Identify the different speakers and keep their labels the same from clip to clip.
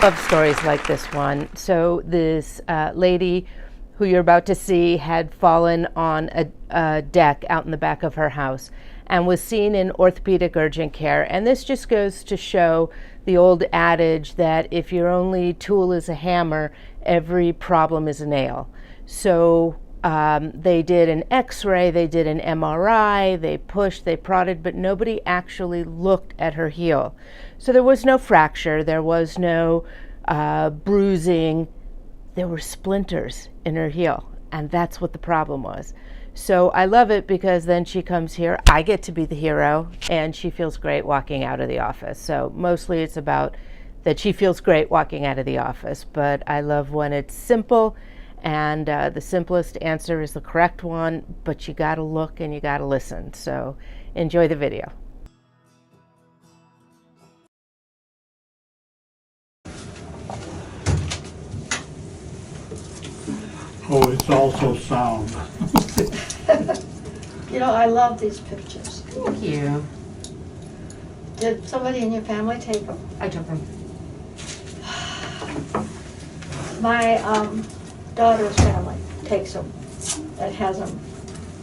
Speaker 1: Love stories like this one. So this lady who you're about to see had fallen on a deck out in the back of her house and was seen in orthopedic urgent care. And this just goes to show the old adage that if your only tool is a hammer, every problem is a nail. So they did an x-ray, they did an MRI, they pushed, they prodded, but nobody actually looked at her heel. So there was no fracture, there was no bruising, there were splinters in her heel, and that's what the problem was. So I love it because then she comes here, I get to be the hero, and she feels great walking out of the office. So mostly it's about that she feels great walking out of the office, but I love when it's simple, and the simplest answer is the correct one, but you gotta look and you gotta listen. So enjoy the video.
Speaker 2: Oh, it's also sound.
Speaker 3: You know, I love these pictures.
Speaker 1: Thank you.
Speaker 3: Did somebody in your family take them?
Speaker 1: I took them.
Speaker 3: My daughter's family takes them and has them.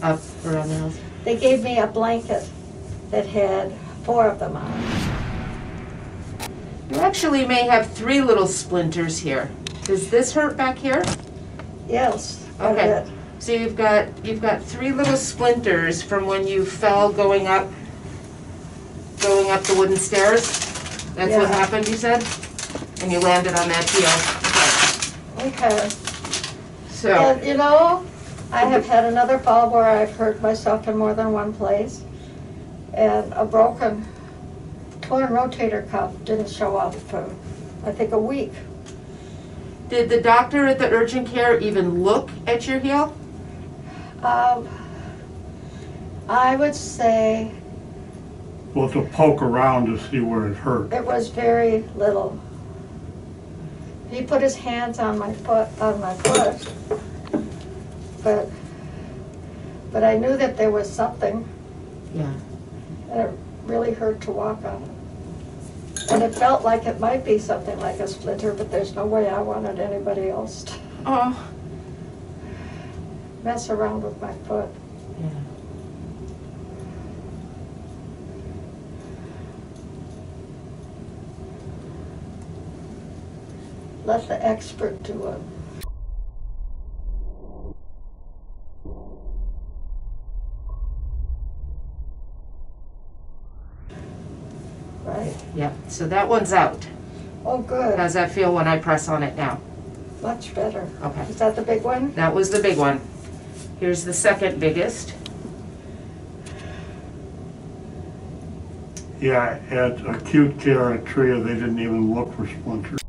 Speaker 1: Up around the house.
Speaker 3: They gave me a blanket that had 4 of them on it.
Speaker 1: You actually may have 3 little splinters here. Does this hurt back here?
Speaker 3: Yes.
Speaker 1: Okay. So you've got 3 little splinters from when you fell going up the wooden stairs. That's what happened, you said? And you landed on that heel.
Speaker 3: Okay.
Speaker 1: So.
Speaker 3: And you know, I have had another fall where I've hurt myself in more than one place. And a torn rotator cuff didn't show up for, I think, a week.
Speaker 1: Did the doctor at the urgent care even look at your heel?
Speaker 3: I would say
Speaker 2: Well, to poke around to see where it hurt.
Speaker 3: it was very little. He put his hands on my foot, but I knew that there was something,
Speaker 1: Yeah.
Speaker 3: and it really hurt to walk on it. And it felt like it might be something like a splinter, but there's no way I wanted anybody else to
Speaker 1: Oh.
Speaker 3: mess around with my foot.
Speaker 1: Yeah.
Speaker 3: Let the expert do it. Right.
Speaker 1: Yeah. So that one's out.
Speaker 3: Oh, good.
Speaker 1: How's that feel when I press on it now?
Speaker 3: Much better.
Speaker 1: Okay.
Speaker 3: Is that the big one?
Speaker 1: That was the big one. Here's the second biggest.
Speaker 2: Yeah, at acute care at Tria, they didn't even look for splinters.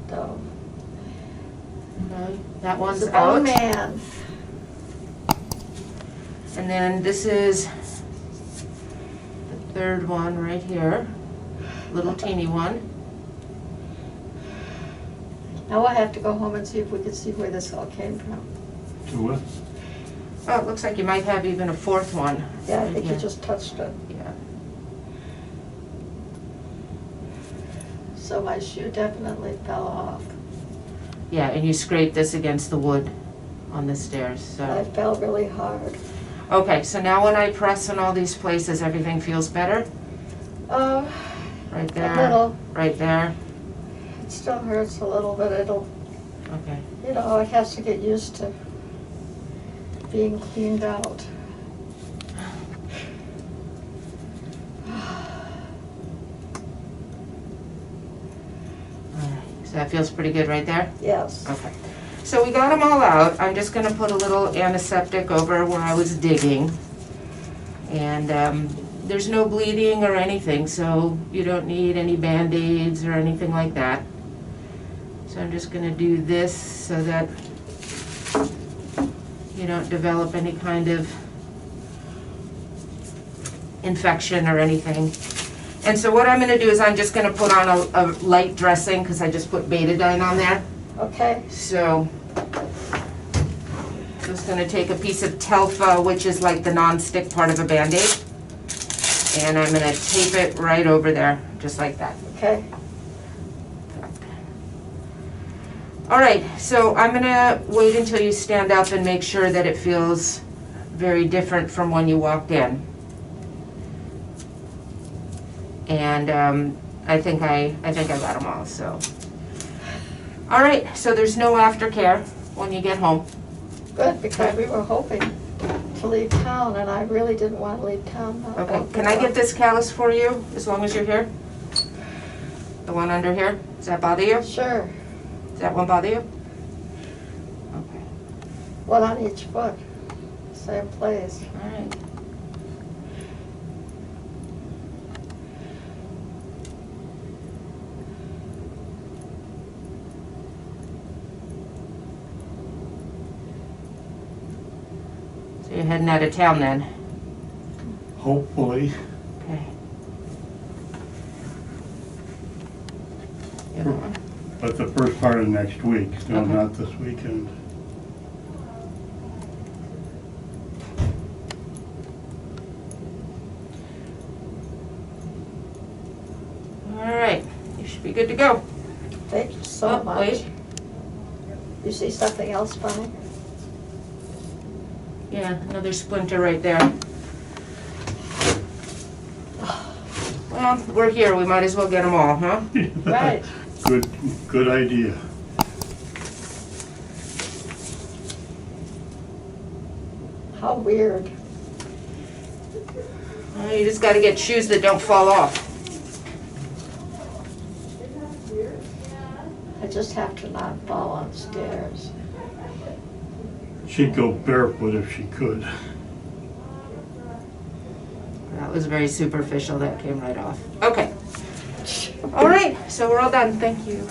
Speaker 3: No.
Speaker 1: Okay. That one's
Speaker 3: The
Speaker 1: out.
Speaker 3: bone man.
Speaker 1: And then this is the third one right here. Little teeny one.
Speaker 3: Now I have to go home and see if we can see where this all came from.
Speaker 2: To it.
Speaker 1: Oh, it looks like you might have even a 4th one.
Speaker 3: Yeah, I
Speaker 1: right
Speaker 3: think
Speaker 1: here.
Speaker 3: you just touched it.
Speaker 1: Yeah.
Speaker 3: So my shoe definitely fell off.
Speaker 1: Yeah, and you scraped this against the wood on the stairs,
Speaker 3: I
Speaker 1: so.
Speaker 3: fell really hard.
Speaker 1: Okay, so now when I press in all these places, everything feels better? Right there.
Speaker 3: A little.
Speaker 1: Right there.
Speaker 3: It still hurts a little, but it'll,
Speaker 1: Okay.
Speaker 3: you know, it has to get used to being cleaned out.
Speaker 1: Alright, so that feels pretty good right there?
Speaker 3: Yes.
Speaker 1: Okay. So we got them all out. I'm just gonna put a little antiseptic over where I was digging. And there's no bleeding or anything, so you don't need any Band-Aids or anything like that. So I'm just gonna do this so that you don't develop any kind of infection or anything. And so what I'm gonna do is I'm just gonna put on a light dressing because I just put betadine on there.
Speaker 3: Okay.
Speaker 1: So Just going to take a piece of Telfa, which is like the non-stick part of a Band-Aid, and I'm going to tape it right over there, just like that.
Speaker 3: Okay.
Speaker 1: All right, so I'm going to wait until you stand up and make sure that it feels very different from when you walked in. And I think I got them all, so. All right, so there's no aftercare when you get home.
Speaker 3: Good, because we were hoping to leave town, and I really didn't want to leave town.
Speaker 1: Okay, can I get this callus for you, as long as you're here? The one under here, does that bother you?
Speaker 3: Sure.
Speaker 1: Does that one bother you? Okay,
Speaker 3: One on each foot, same place.
Speaker 1: all right. So you're heading out of town then?
Speaker 2: Hopefully.
Speaker 1: Okay. The other one?
Speaker 2: But the first part of next week, no,
Speaker 1: Okay.
Speaker 2: not this weekend.
Speaker 1: All right, you should be good to go.
Speaker 3: Thank you so
Speaker 1: Oh,
Speaker 3: much.
Speaker 1: wait.
Speaker 3: You see something else funny?
Speaker 1: Yeah, another splinter right there. Well, we're here, we might as well get them all, huh?
Speaker 3: Right.
Speaker 2: Good idea.
Speaker 3: How weird.
Speaker 1: Well, you just gotta get shoes that don't fall off.
Speaker 3: I just have to not fall on stairs.
Speaker 2: She'd go barefoot if she could.
Speaker 1: That was very superficial, that came right off. Okay. All right, so we're all done, thank you.